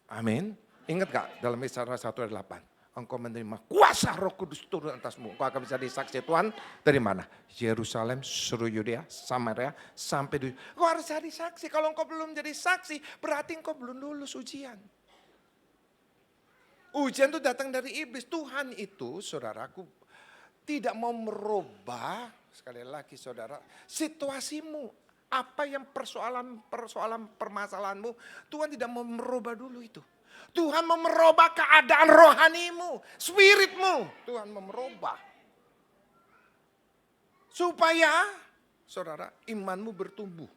Amin. Ingat gak dalam Yesaya 1 ayat 8? Engkau menerima kuasa Roh Kudus turun atasmu. Engkau akan bisa disaksi Tuhan dari mana? Yerusalem, seluruh Yudea, Samaria, sampai di... Engkau harus jadi saksi. Kalau engkau belum jadi saksi, berarti engkau belum lulus ujian. Ujian itu datang dari iblis. Tuhan itu, saudaraku, tidak mau merubah, sekali lagi saudara, situasimu. Apa yang persoalan permasalahanmu, Tuhan tidak mau merubah dulu itu. Tuhan mau merubah keadaan rohanimu, spiritmu. Tuhan mau merubah. Supaya, saudara, imanmu bertumbuh.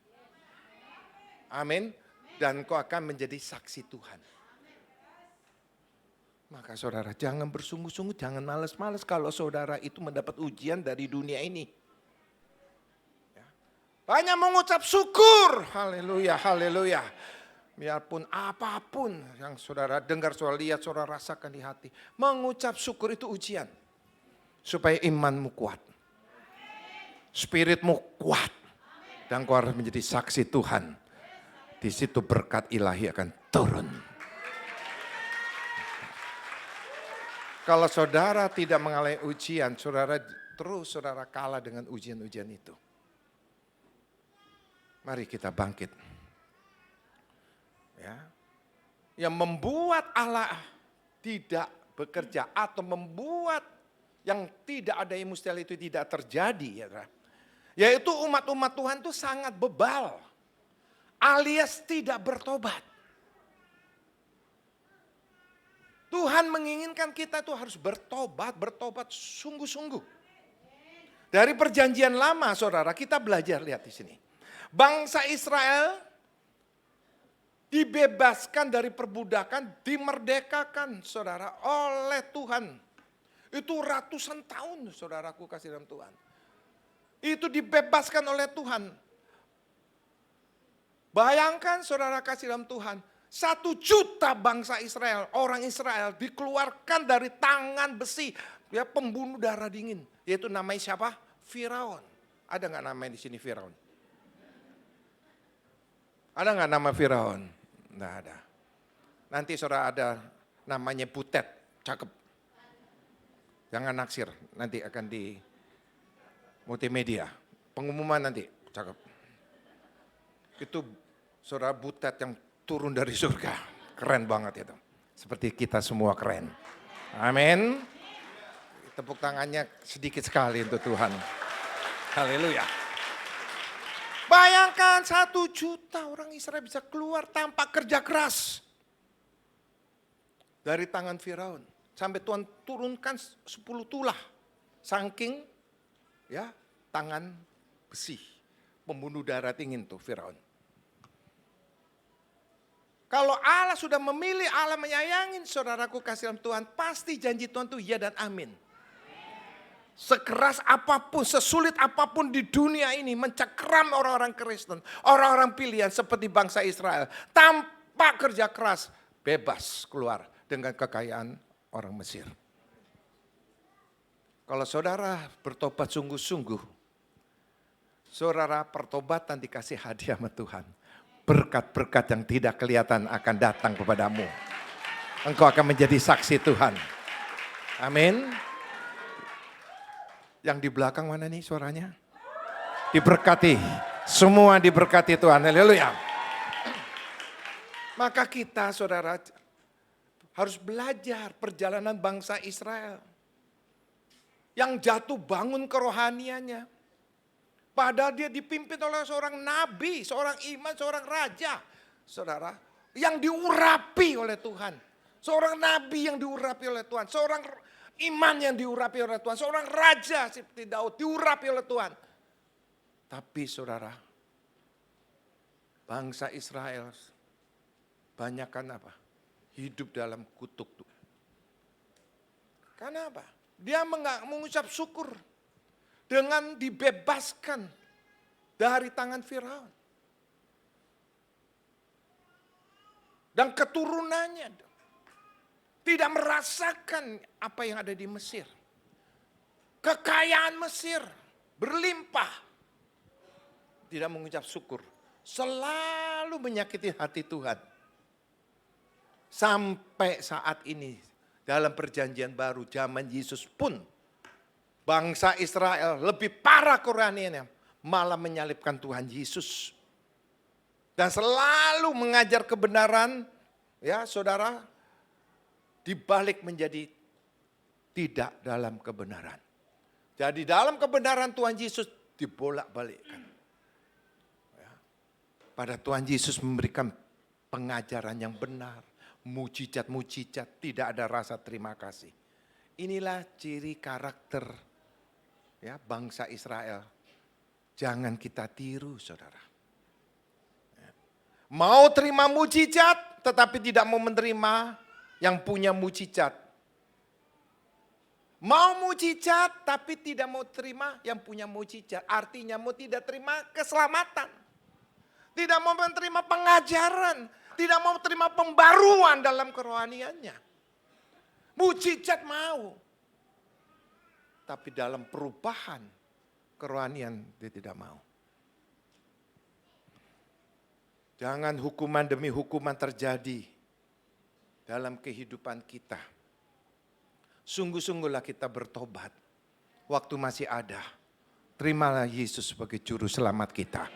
Amin. Dan kau akan menjadi saksi Tuhan. Maka saudara, jangan bersungguh-sungguh, jangan malas-malas kalau saudara itu mendapat ujian dari dunia ini. Ya. Banyak mengucap syukur. Haleluya, haleluya. Biarpun apapun yang saudara dengar, saudara lihat, saudara rasakan di hati. Mengucap syukur itu ujian. Supaya imanmu kuat. Spiritmu kuat. Dan kau harus menjadi saksi Tuhan. Di situ berkat ilahi akan turun. Kalau saudara tidak mengalami ujian, saudara kalah dengan ujian-ujian itu. Mari kita bangkit. Ya. Yang membuat Allah tidak bekerja atau membuat yang tidak ada yang mustahil itu tidak terjadi, ya, yaitu umat-umat Tuhan itu sangat bebal, alias tidak bertobat. Tuhan menginginkan kita tuh harus bertobat sungguh-sungguh. Dari perjanjian lama, saudara, kita belajar, lihat di sini. Bangsa Israel dibebaskan dari perbudakan, dimerdekakan, saudara, oleh Tuhan. Itu ratusan tahun, saudaraku kasih dalam Tuhan. Itu dibebaskan oleh Tuhan. Bayangkan, saudara kasih dalam Tuhan. 1 juta bangsa Israel, orang Israel dikeluarkan dari tangan besi. Ya, pembunuh darah dingin. Yaitu namanya siapa? Firaun. Ada gak namanya di sini Firaun? Ada gak nama Firaun? Nggak ada. Nanti saudara ada namanya Butet, cakep. Jangan naksir, nanti akan di multimedia. Pengumuman nanti, cakep. Itu saudara Butet yang turun dari surga. Keren banget itu. Seperti kita semua keren. Amin. Tepuk tangannya sedikit sekali untuk Tuhan. Haleluya. Bayangkan 1 juta orang Israel bisa keluar tanpa kerja keras. Dari tangan Firaun. Sampai Tuhan turunkan 10 tulah. Saking ya tangan besi. Pembunuh darah dingin tuh Firaun. Kalau Allah sudah memilih, Allah menyayangin, saudaraku kasih dalam Tuhan, pasti janji Tuhan itu ya dan amin. Sekeras apapun, sesulit apapun di dunia ini mencekram orang-orang Kristen, orang-orang pilihan seperti bangsa Israel. Tanpa kerja keras, bebas keluar dengan kekayaan orang Mesir. Kalau saudara bertobat sungguh-sungguh, saudara pertobatan dikasih hadiah sama Tuhan. Berkat-berkat yang tidak kelihatan akan datang kepadamu. Engkau akan menjadi saksi Tuhan. Amin. Yang di belakang mana nih suaranya? Diberkati. Semua diberkati Tuhan. Haleluya. Maka kita saudara harus belajar perjalanan bangsa Israel. Yang jatuh bangun kerohaniannya. Padahal dia dipimpin oleh seorang nabi, seorang imam, seorang raja. Saudara, yang diurapi oleh Tuhan. Seorang nabi yang diurapi oleh Tuhan. Seorang imam yang diurapi oleh Tuhan. Seorang raja seperti Daud diurapi oleh Tuhan. Tapi saudara, bangsa Israel banyakkan apa? Hidup dalam kutuk Tuhan. Karena apa? Dia mengucap syukur. Dengan dibebaskan dari tangan Firaun. Dan keturunannya tidak merasakan apa yang ada di Mesir. Kekayaan Mesir berlimpah. Tidak mengucap syukur. Selalu menyakiti hati Tuhan. Sampai saat ini dalam perjanjian baru zaman Yesus pun bangsa Israel lebih parah kerohaniannya, malah menyalibkan Tuhan Yesus. Dan selalu mengajar kebenaran, ya saudara, dibalik menjadi tidak dalam kebenaran. Jadi dalam kebenaran Tuhan Yesus dibolak-balikkan. Ya. Pada Tuhan Yesus memberikan pengajaran yang benar, mujizat-mujizat, tidak ada rasa terima kasih. Inilah ciri karakter ya bangsa Israel. Jangan kita tiru, saudara. Mau terima mujizat, tetapi tidak mau menerima yang punya mujizat. Mau mujizat, tapi tidak mau terima yang punya mujizat. Artinya mau tidak terima keselamatan. Tidak mau menerima pengajaran. Tidak mau terima pembaruan dalam kerohaniannya. Mujizat mau. Tapi dalam perubahan kerohanian dia tidak mau. Jangan hukuman demi hukuman terjadi dalam kehidupan kita. Sungguh-sungguhlah kita bertobat. Waktu masih ada. Terimalah Yesus sebagai juru selamat kita.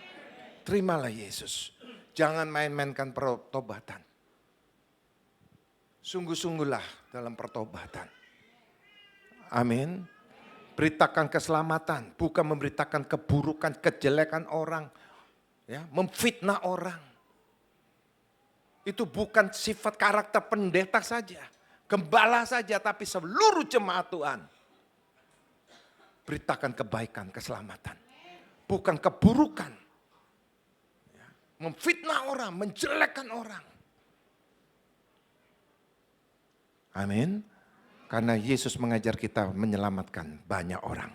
Terimalah Yesus. Jangan main-mainkan pertobatan. Sungguh-sungguhlah dalam pertobatan. Amin. Beritakan keselamatan, bukan memberitakan keburukan, kejelekan orang. Ya, memfitnah orang. Itu bukan sifat karakter pendeta saja, gembala saja, tapi seluruh jemaat Tuhan. Beritakan kebaikan, keselamatan. Bukan keburukan. Ya, memfitnah orang, menjelekkan orang. Amin. Karena Yesus mengajar kita menyelamatkan banyak orang.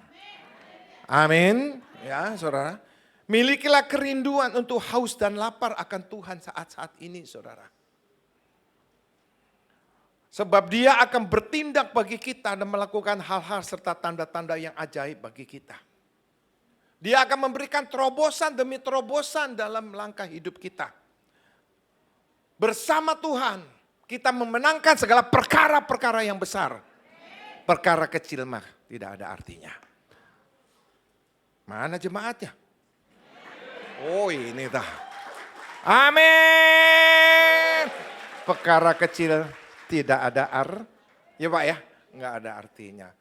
Amin. Ya, saudara. Milikilah kerinduan untuk haus dan lapar akan Tuhan saat-saat ini, saudara. Sebab dia akan bertindak bagi kita dan melakukan hal-hal serta tanda-tanda yang ajaib bagi kita. Dia akan memberikan terobosan demi terobosan dalam langkah hidup kita. Bersama Tuhan, kita memenangkan segala perkara-perkara yang besar. Perkara kecil mah tidak ada artinya. Mana jemaatnya? Oh ini dah. Amin. Perkara kecil tidak ada ya Pak ya, nggak ada artinya.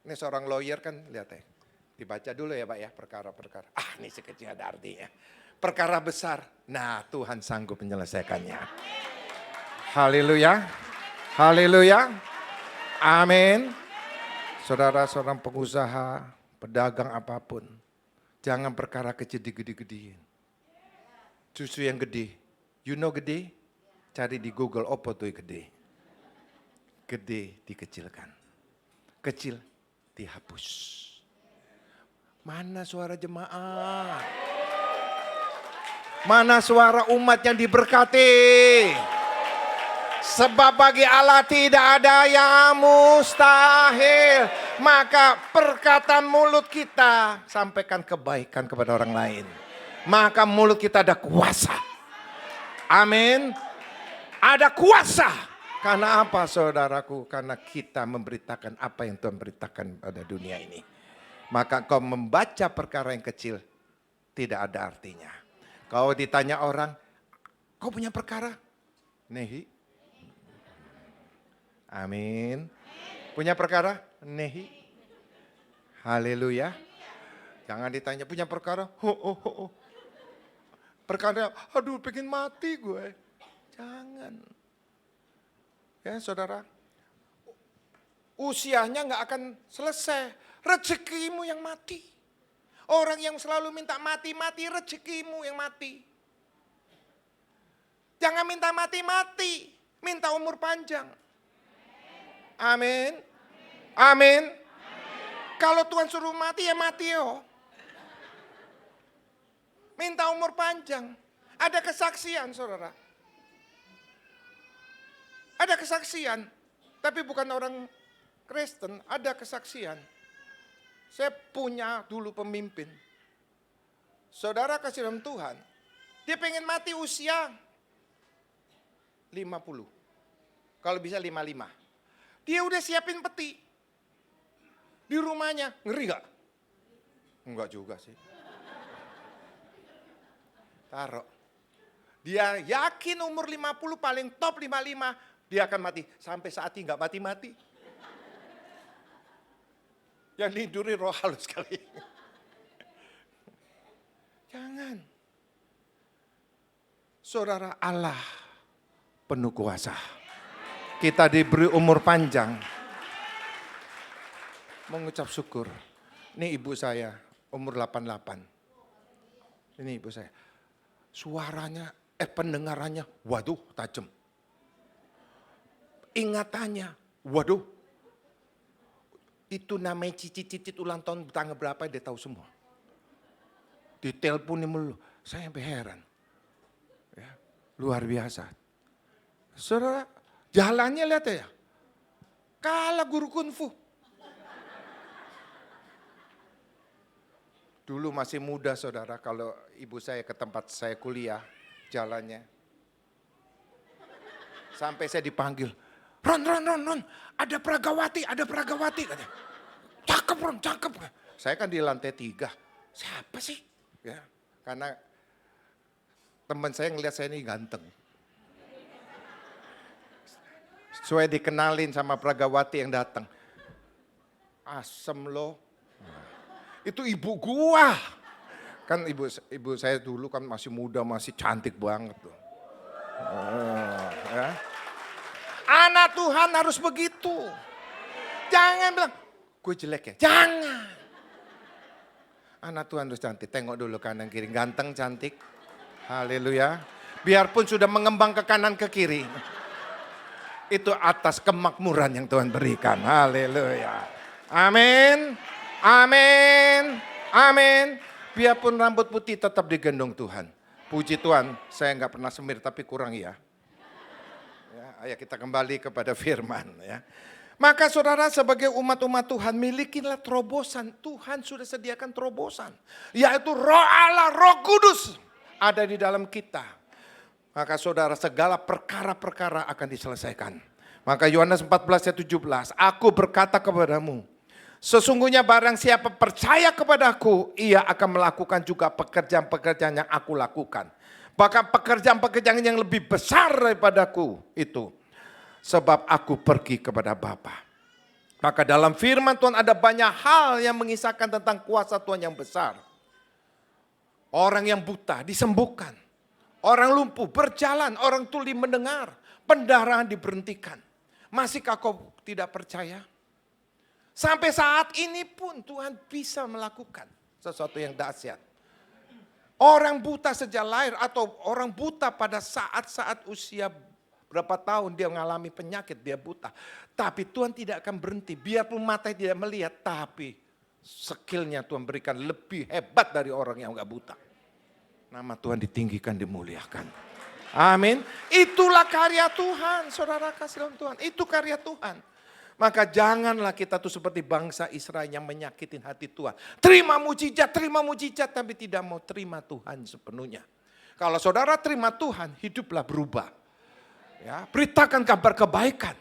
Ini seorang lawyer kan, lihat ya. Dibaca dulu ya Pak ya, perkara-perkara. Ini sekecil ada artinya. Perkara besar, nah Tuhan sanggup menyelesaikannya. Haleluya. Haleluya. Amin. Saudara seorang pengusaha, pedagang apapun. Jangan perkara kecil digede-gedein. Susu yang gede. You know gede? Cari di Google, apa tuh gede? Gede dikecilkan. Kecil dihapus. Mana suara jemaat? Mana suara umat yang diberkati? Sebab bagi Allah tidak ada yang mustahil. Maka perkataan mulut kita sampaikan kebaikan kepada orang lain. Maka mulut kita ada kuasa. Amin. Ada kuasa. Karena apa saudaraku? Karena kita memberitakan apa yang Tuhan beritakan pada dunia ini. Maka kau membaca perkara yang kecil tidak ada artinya. Kau ditanya orang, kau punya perkara? Nehi. Amin. Punya perkara? Nehi. Haleluya. Jangan ditanya punya perkara. Perkara, aduh pengen mati gue. Jangan. Ya saudara. Usianya gak akan selesai. Rezekimu yang mati. Orang yang selalu minta mati-mati, rezekimu yang mati. Jangan minta mati-mati. Minta umur panjang. Amin. Amin. Kalau Tuhan suruh mati ya mati yo. Minta umur panjang. Ada kesaksian saudara. Ada kesaksian. Tapi bukan orang Kristen. Ada kesaksian. Saya punya dulu pemimpin. Saudara kasih dalam Tuhan. Dia pengen mati usia 50. Kalau bisa 55. Dia udah siapin peti. Di rumahnya, ngeri gak? Enggak juga sih. Taruh. Dia yakin umur 50 paling top 55, dia akan mati. Sampai saat ini gak mati-mati. Yang niduri roh halus sekali. Jangan. Saudara, Allah penuh kuasa. Kita diberi umur panjang. Mengucap syukur. Ini ibu saya, umur 88. Ini ibu saya. Suaranya, pendengarannya, waduh tajam. Ingatannya, waduh. Itu namanya cicit-cicit ulang tahun tanggal berapa dia tahu semua. Diteleponin mulu, saya sampai heran. Ya, luar biasa. Saudara, jalannya lihat ya. Kalah guru kungfu. Dulu masih muda saudara, kalau ibu saya ke tempat saya kuliah, jalannya. Sampai saya dipanggil, Ron, ada Pragawati. Katanya. Cakep Ron, cakep. Saya kan di lantai 3, siapa sih? Ya, karena teman saya ngelihat saya ini ganteng. Saya dikenalin sama Pragawati yang datang. Asem loh. Itu ibu gua. Kan ibu saya dulu kan masih muda, masih cantik banget tuh. Ya. Anak Tuhan harus begitu. Jangan bilang, gue jelek ya. Jangan. Anak Tuhan harus cantik. Tengok dulu kanan kiri. Ganteng, cantik. Haleluya. Biarpun sudah mengembang ke kanan ke kiri. Itu atas kemakmuran yang Tuhan berikan. Haleluya. Amin. Amin. Amin. Biarpun rambut putih tetap digendong Tuhan. Puji Tuhan, saya nggak pernah semir tapi kurang ya. Ayo kita kembali kepada firman ya. Maka saudara sebagai umat-umat Tuhan milikilah terobosan. Tuhan sudah sediakan terobosan. Yaitu Roh Allah, Roh Kudus ada di dalam kita. Maka saudara segala perkara-perkara akan diselesaikan. Maka Yohanes 14 ayat 17. Aku berkata kepadamu. Sesungguhnya barang siapa percaya kepadaku, ia akan melakukan juga pekerjaan-pekerjaan yang aku lakukan. Bahkan pekerjaan-pekerjaan yang lebih besar daripadaku itu. Sebab aku pergi kepada Bapa. Maka dalam firman Tuhan ada banyak hal yang mengisahkan tentang kuasa Tuhan yang besar. Orang yang buta disembuhkan. Orang lumpuh berjalan, orang tuli mendengar. Pendarahan diberhentikan. Masihkah kau tidak percaya? Sampai saat ini pun Tuhan bisa melakukan sesuatu yang dahsyat. Orang buta sejak lahir atau orang buta pada saat-saat usia berapa tahun dia mengalami penyakit, dia buta. Tapi Tuhan tidak akan berhenti, biarpun mata tidak melihat, tapi skillnya Tuhan berikan lebih hebat dari orang yang enggak buta. Nama Tuhan ditinggikan, dimuliakan. Amin. Itulah karya Tuhan, saudara kasih dalam Tuhan. Itu karya Tuhan. Maka janganlah kita tuh seperti bangsa Israel yang menyakitin hati Tuhan. Terima mujizat, tapi tidak mau terima Tuhan sepenuhnya. Kalau saudara terima Tuhan, hiduplah berubah. Ya, beritakan kabar kebaikan.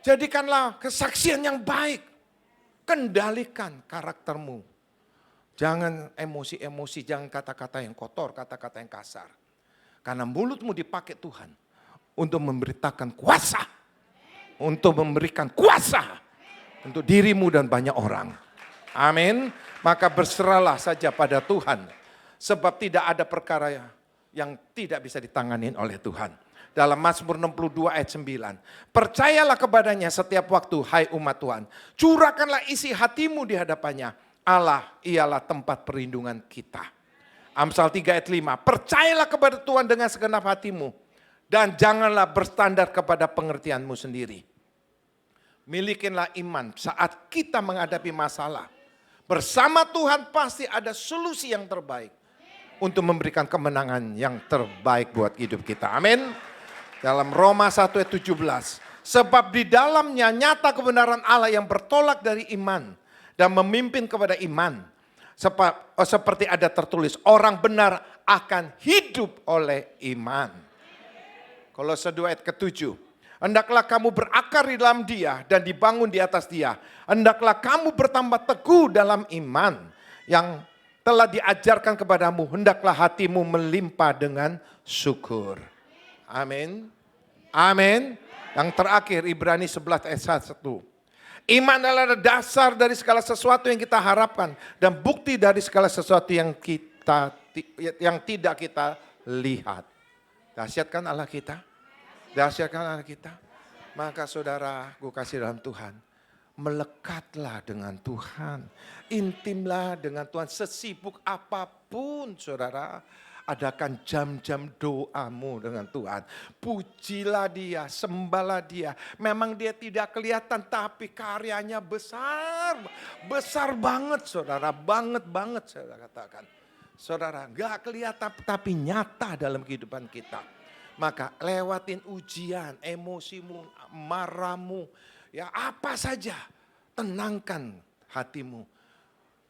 Jadikanlah kesaksian yang baik. Kendalikan karaktermu. Jangan emosi-emosi, jangan kata-kata yang kotor, kata-kata yang kasar. Karena mulutmu dipakai Tuhan untuk memberitakan kuasa. Untuk memberikan kuasa untuk dirimu dan banyak orang. Amin. Maka berserahlah saja pada Tuhan. Sebab tidak ada perkara yang tidak bisa ditangani oleh Tuhan. Dalam Mazmur 62 ayat 9. Percayalah kepadanya setiap waktu, hai umat Tuhan. Curahkanlah isi hatimu di hadapannya. Allah ialah tempat perlindungan kita. Amsal 3 ayat 5. Percayalah kepada Tuhan dengan segenap hatimu. Dan janganlah berstandar kepada pengertianmu sendiri. Milikinlah iman saat kita menghadapi masalah. Bersama Tuhan pasti ada solusi yang terbaik. Untuk memberikan kemenangan yang terbaik buat hidup kita. Amin. Dalam Roma 1 ayat 17. Sebab di dalamnya nyata kebenaran Allah yang bertolak dari iman. Dan memimpin kepada iman. Seperti ada tertulis. Orang benar akan hidup oleh iman. Kolose 2 ayat ke-7. Hendaklah kamu berakar di dalam Dia dan dibangun di atas Dia. Hendaklah kamu bertambah teguh dalam iman yang telah diajarkan kepadamu. Hendaklah hatimu melimpah dengan syukur. Amin. Amin. Yang terakhir Ibrani 11 ayat 1. Iman adalah dasar dari segala sesuatu yang kita harapkan dan bukti dari segala sesuatu yang tidak kita lihat. Dahsyat kan Allah kita? Dahsyat kan Allah kita? Maka saudara, gue kasih dalam Tuhan, melekatlah dengan Tuhan, intimlah dengan Tuhan, sesibuk apapun saudara, adakan jam-jam doamu dengan Tuhan. Pujilah Dia, sembahlah Dia. Memang Dia tidak kelihatan tapi karyanya besar. Besar banget saudara, banget saya katakan. Saudara, gak kelihatan tapi nyata dalam kehidupan kita. Maka lewatin ujian, emosimu, marahmu, ya apa saja, tenangkan hatimu.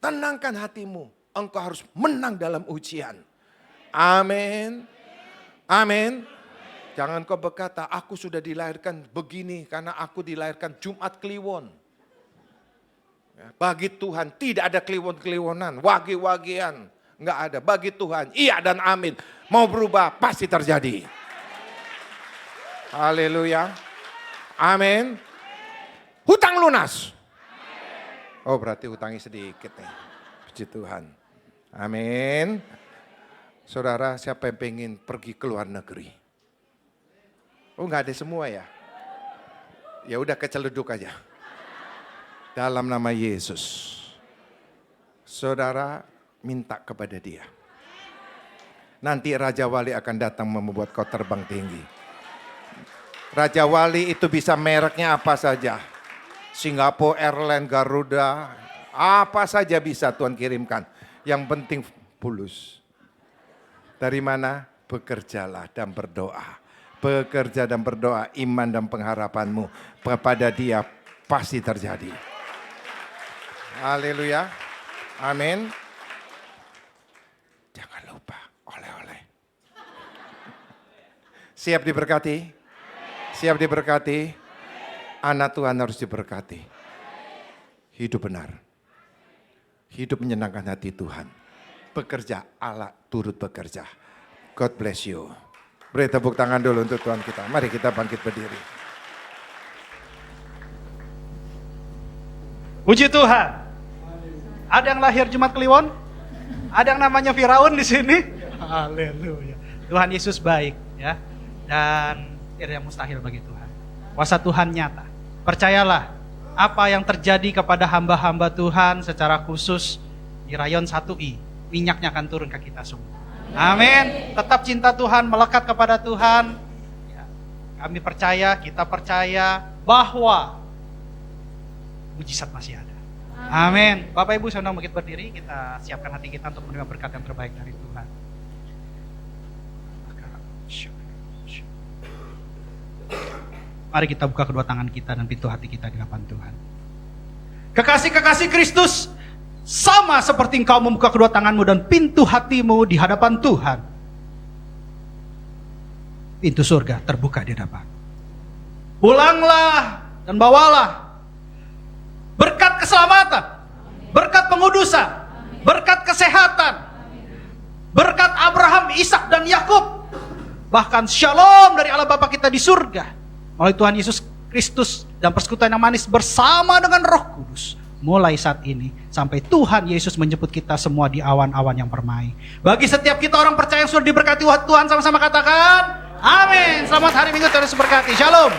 Tenangkan hatimu, engkau harus menang dalam ujian. Amin. Amin. Jangan kau berkata, aku sudah dilahirkan begini karena aku dilahirkan Jumat Kliwon. Ya, bagi Tuhan tidak ada kliwon-kliwonan, wagi-wagian. Enggak ada. Bagi Tuhan, iya dan amin. Mau berubah, pasti terjadi. Haleluya. Amin. Hutang lunas. Oh berarti hutangnya sedikit nih. Puji Tuhan. Amin. Saudara, siapa yang pengen pergi ke luar negeri? Oh nggak ada semua ya? Ya udah keceleduk aja. Dalam nama Yesus. Saudara minta kepada Dia. Nanti Raja Wali akan datang membuat kau terbang tinggi. Raja Wali itu bisa mereknya apa saja. Singapore Airlines, Garuda, apa saja bisa Tuhan kirimkan. Yang penting fulus. Dari mana? Bekerjalah dan berdoa. Bekerja dan berdoa, iman dan pengharapanmu kepada Dia pasti terjadi. Haleluya. Amin. Jangan lupa oleh-oleh. Siap diberkati? Siap diberkati? Anak Tuhan harus diberkati. Hidup benar. Hidup menyenangkan hati Tuhan. Bekerja, Allah turut bekerja. God bless you. Beri tepuk tangan dulu untuk Tuhan kita. Mari kita bangkit berdiri. Puji Tuhan. Ada yang lahir Jumat Kliwon? Ada yang namanya Firaun di sini? Haleluya. Tuhan Yesus baik ya. Dan tidak ada yang mustahil bagi Tuhan. Kuasa Tuhan nyata. Percayalah apa yang terjadi kepada hamba-hamba Tuhan secara khusus di rayon 1I. Minyaknya akan turun ke kita semua. Amin. Tetap cinta Tuhan, melekat kepada Tuhan. Ya, kami percaya, kita percaya bahwa mujizat masih ada. Amin. Bapak Ibu saya undang bangkit berdiri, kita siapkan hati kita untuk menerima berkat yang terbaik dari Tuhan. Mari kita buka kedua tangan kita dan pintu hati kita di hadapan Tuhan. Kekasih-kekasih Kristus, sama seperti engkau membuka kedua tanganmu dan pintu hatimu di hadapan Tuhan. Pintu surga terbuka di hadapan. Pulanglah dan bawalah berkat keselamatan, berkat pengudusan, berkat kesehatan, berkat Abraham, Ishak dan Yakub. Bahkan shalom dari Allah Bapa kita di surga. Melalui Tuhan Yesus Kristus dan persekutuan yang manis bersama dengan Roh Kudus. Mulai saat ini sampai Tuhan Yesus menjemput kita semua di awan-awan yang permai. Bagi setiap kita orang percaya yang sudah diberkati Tuhan, sama-sama katakan amin. Selamat hari Minggu, Tuhan Yesus berkati. Shalom.